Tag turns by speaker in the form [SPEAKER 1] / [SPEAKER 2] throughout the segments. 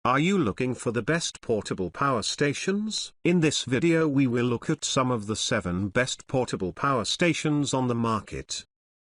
[SPEAKER 1] Are you looking for the best portable power stations? In this video we will look at some of the 7 best portable power stations on the market.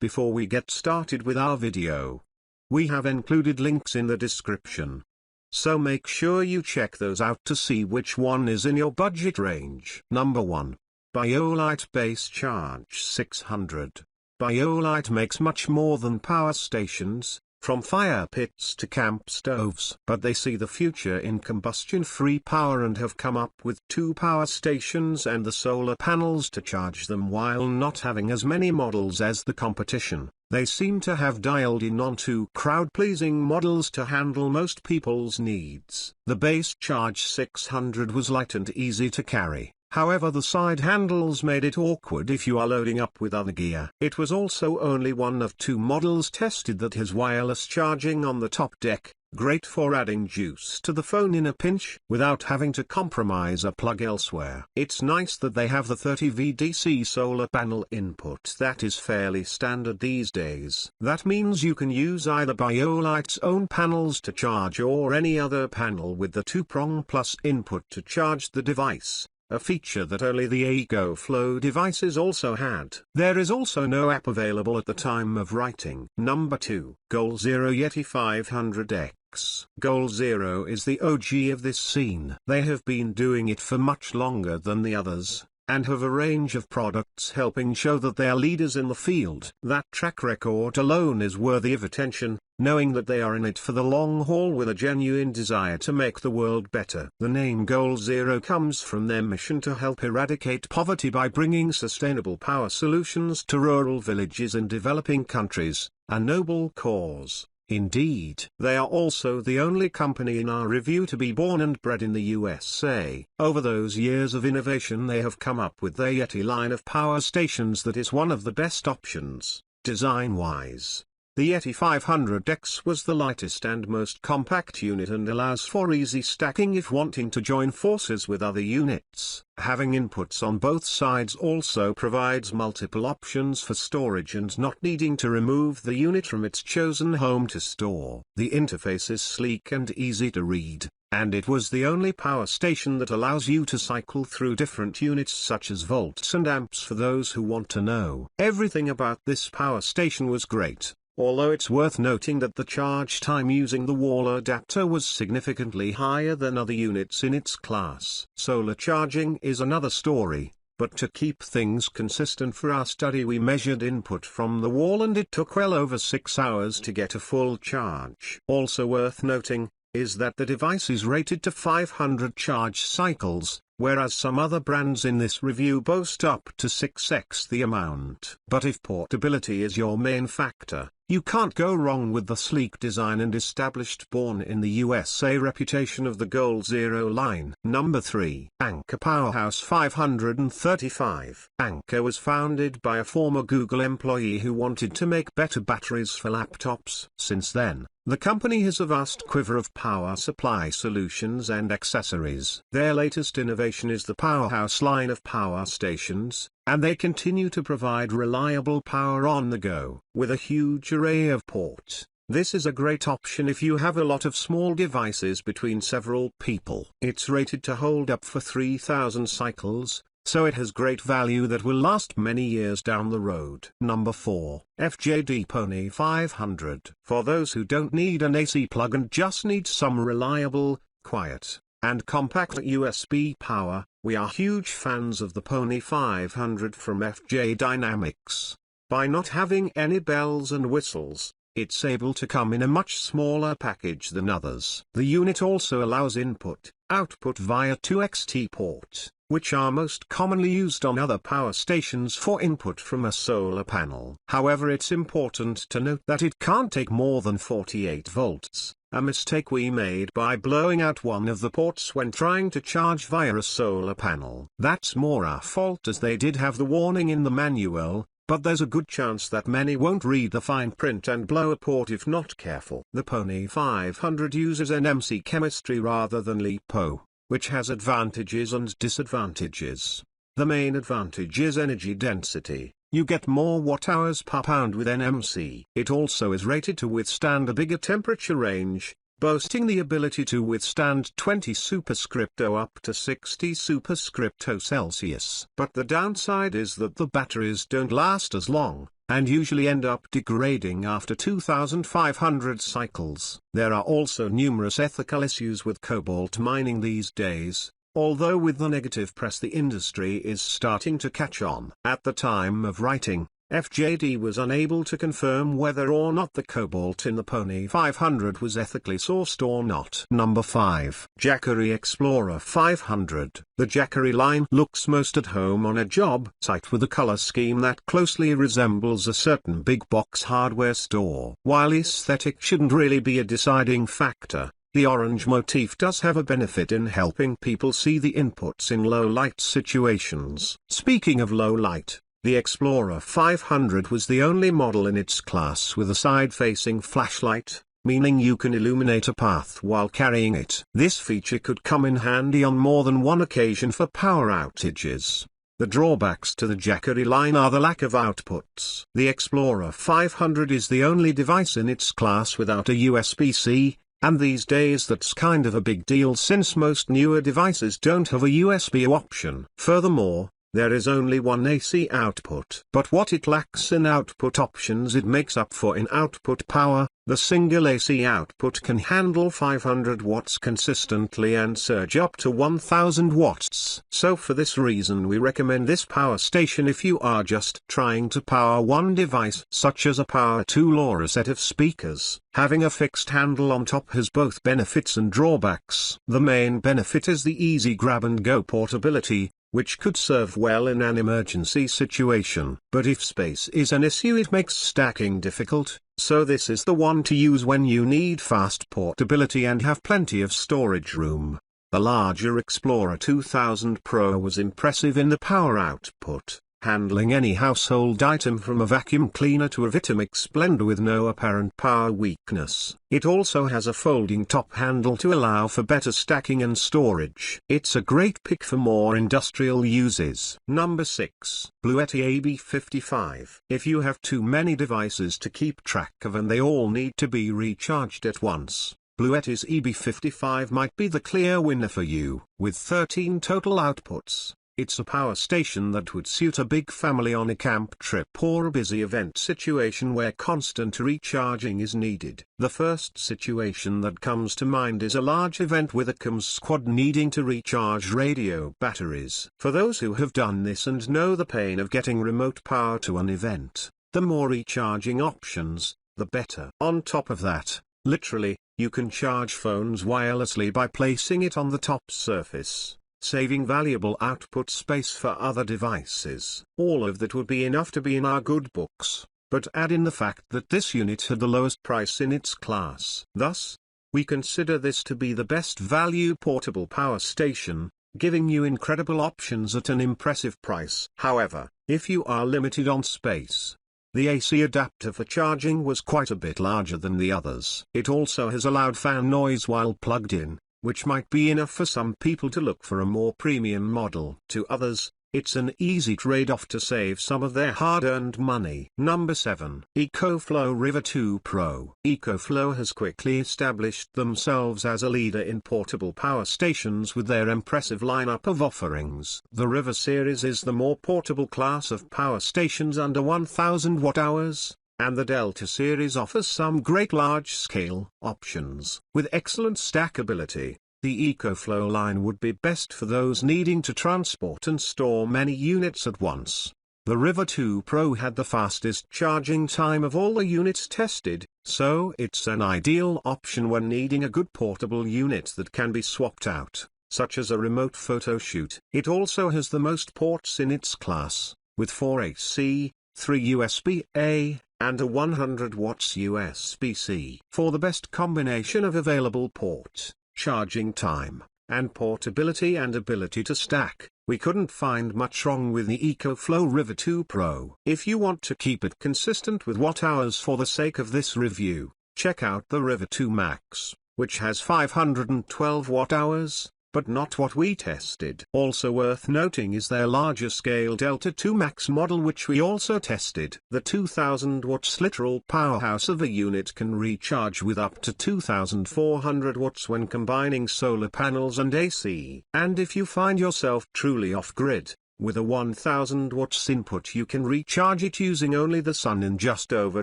[SPEAKER 1] Before we get started with our video, we have included links in the description. So make sure you check those out to see which one is in your budget range. Number 1. BioLite Base Charge 600. BioLite makes much more than power stations, from fire pits to camp stoves. But they see the future in combustion-free power and have come up with 2 power stations and the solar panels to charge them while not having as many models as the competition. They seem to have dialed in on 2 crowd-pleasing models to handle most people's needs. The Base Charge 600 was light and easy to carry. However, the side handles made it awkward if you are loading up with other gear. It was also only one of 2 models tested that has wireless charging on the top deck, great for adding juice to the phone in a pinch, without having to compromise a plug elsewhere. It's nice that they have the 30 VDC solar panel input that is fairly standard these days. That means you can use either BioLite's own panels to charge or any other panel with the 2-prong plus input to charge the device, a feature that only the EcoFlow devices also had. There is also no app available at the time of writing. Number 2. Goal Zero Yeti 500X. Goal Zero is the OG of this scene. They have been doing it for much longer than the others, and have a range of products helping show that they are leaders in the field. That track record alone is worthy of attention, knowing that they are in it for the long haul with a genuine desire to make the world better. The name Goal Zero comes from their mission to help eradicate poverty by bringing sustainable power solutions to rural villages in developing countries, a noble cause. Indeed, they are also the only company in our review to be born and bred in the USA. Over those years of innovation they have come up with their Yeti line of power stations that is one of the best options, design-wise. The Yeti 500X was the lightest and most compact unit and allows for easy stacking if wanting to join forces with other units. Having inputs on both sides also provides multiple options for storage and not needing to remove the unit from its chosen home to store. The interface is sleek and easy to read, and it was the only power station that allows you to cycle through different units such as volts and amps for those who want to know. Everything about this power station was great. Although it's worth noting that the charge time using the wall adapter was significantly higher than other units in its class. Solar charging is another story, but to keep things consistent for our study we measured input from the wall and it took well over 6 hours to get a full charge. Also worth noting is that the device is rated to 500 charge cycles, whereas some other brands in this review boast up to 6x the amount. But if portability is your main factor, you can't go wrong with the sleek design and established born in the USA reputation of the Goal Zero line. Number 3. Anker Powerhouse 535. Anker was founded by a former Google employee who wanted to make better batteries for laptops. Since then, the company has a vast quiver of power supply solutions and accessories. Their latest innovation is the Powerhouse line of power stations, and they continue to provide reliable power on the go. With a huge array of ports, this is a great option if you have a lot of small devices between several people. It's rated to hold up for 3000 cycles, so it has great value that will last many years down the road. Number 4. FJD Pony 500. For those who don't need an AC plug and just need some reliable, quiet, and compact USB power, we are huge fans of the Pony 500 from FJ Dynamics. By not having any bells and whistles, it's able to come in a much smaller package than others. The unit also allows input/output via 2XT ports, which are most commonly used on other power stations for input from a solar panel. However, it's important to note that it can't take more than 48 volts, a mistake we made by blowing out one of the ports when trying to charge via a solar panel. That's more our fault as they did have the warning in the manual, but there's a good chance that many won't read the fine print and blow a port if not careful. The Pony 500 uses NMC chemistry rather than LiPo, which has advantages and disadvantages. The main advantage is energy density. You get more watt-hours per pound with NMC. It also is rated to withstand a bigger temperature range, boasting the ability to withstand 20 superscripto up to 60 superscripto Celsius. But the downside is that the batteries don't last as long, and usually end up degrading after 2,500 cycles. There are also numerous ethical issues with cobalt mining these days, although with the negative press the industry is starting to catch on. At the time of writing, FJD was unable to confirm whether or not the cobalt in the Pony 500 was ethically sourced or not. Number 5. Jackery Explorer 500. The Jackery line looks most at home on a job site with a color scheme that closely resembles a certain big box hardware store. While aesthetic shouldn't really be a deciding factor, the orange motif does have a benefit in helping people see the inputs in low light situations. Speaking of low light, the Explorer 500 was the only model in its class with a side-facing flashlight, meaning you can illuminate a path while carrying it. This feature could come in handy on more than one occasion for power outages. The drawbacks to the Jackery line are the lack of outputs. The Explorer 500 is the only device in its class without a USB-C, and these days that's kind of a big deal since most newer devices don't have a USB option. Furthermore, there is only one AC output. But what it lacks in output options it makes up for in output power. The single AC output can handle 500 watts consistently and surge up to 1000 watts. So for this reason we recommend this power station if you are just trying to power one device such as a power tool or a set of speakers. Having a fixed handle on top has both benefits and drawbacks. The main benefit is the easy grab and go portability, which could serve well in an emergency situation. But if space is an issue it makes stacking difficult, so this is the one to use when you need fast portability and have plenty of storage room. The larger Explorer 2000 Pro was impressive in the power output, handling any household item from a vacuum cleaner to a Vitamix blender with no apparent power weakness. It also has a folding top handle to allow for better stacking and storage. It's a great pick for more industrial uses. Number 6. Bluetti AB55. If you have too many devices to keep track of and they all need to be recharged at once, Bluetti's EB55 might be the clear winner for you. With 13 total outputs, it's a power station that would suit a big family on a camp trip or a busy event situation where constant recharging is needed. The first situation that comes to mind is a large event with a comms squad needing to recharge radio batteries. For those who have done this and know the pain of getting remote power to an event, the more recharging options, the better. On top of that, literally, you can charge phones wirelessly by placing it on the top surface, saving valuable output space for other devices. All of that would be enough to be in our good books, but add in the fact that this unit had the lowest price in its class. Thus, we consider this to be the best value portable power station, giving you incredible options at an impressive price. However, if you are limited on space, the AC adapter for charging was quite a bit larger than the others. It also has a loud fan noise while plugged in, which might be enough for some people to look for a more premium model. To others, it's an easy trade-off to save some of their hard-earned money. Number 7. EcoFlow River 2 Pro. EcoFlow has quickly established themselves as a leader in portable power stations with their impressive lineup of offerings. The River series is the more portable class of power stations under 1000 watt-hours, and the Delta series offers some great large-scale options. With excellent stackability, the EcoFlow line would be best for those needing to transport and store many units at once. The River 2 Pro had the fastest charging time of all the units tested, so it's an ideal option when needing a good portable unit that can be swapped out, such as a remote photo shoot. It also has the most ports in its class, with 4 AC, 3 USB-A, and a 100 watts USB-C. For the best combination of available port, charging time, and portability and ability to stack, we couldn't find much wrong with the EcoFlow River 2 Pro. If you want to keep it consistent with watt-hours for the sake of this review, check out the River 2 Max, which has 512 watt-hours, but not what we tested. Also worth noting is their larger scale Delta 2 Max model, which we also tested. The 2000 watts literal powerhouse of a unit can recharge with up to 2400 watts when combining solar panels and AC. And if you find yourself truly off-grid, with a 1000 watts input, you can recharge it using only the sun in just over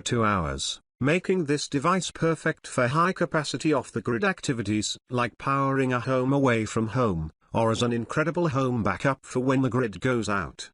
[SPEAKER 1] 2 hours, making this device perfect for high-capacity off-the-grid activities, like powering a home away from home, or as an incredible home backup for when the grid goes out.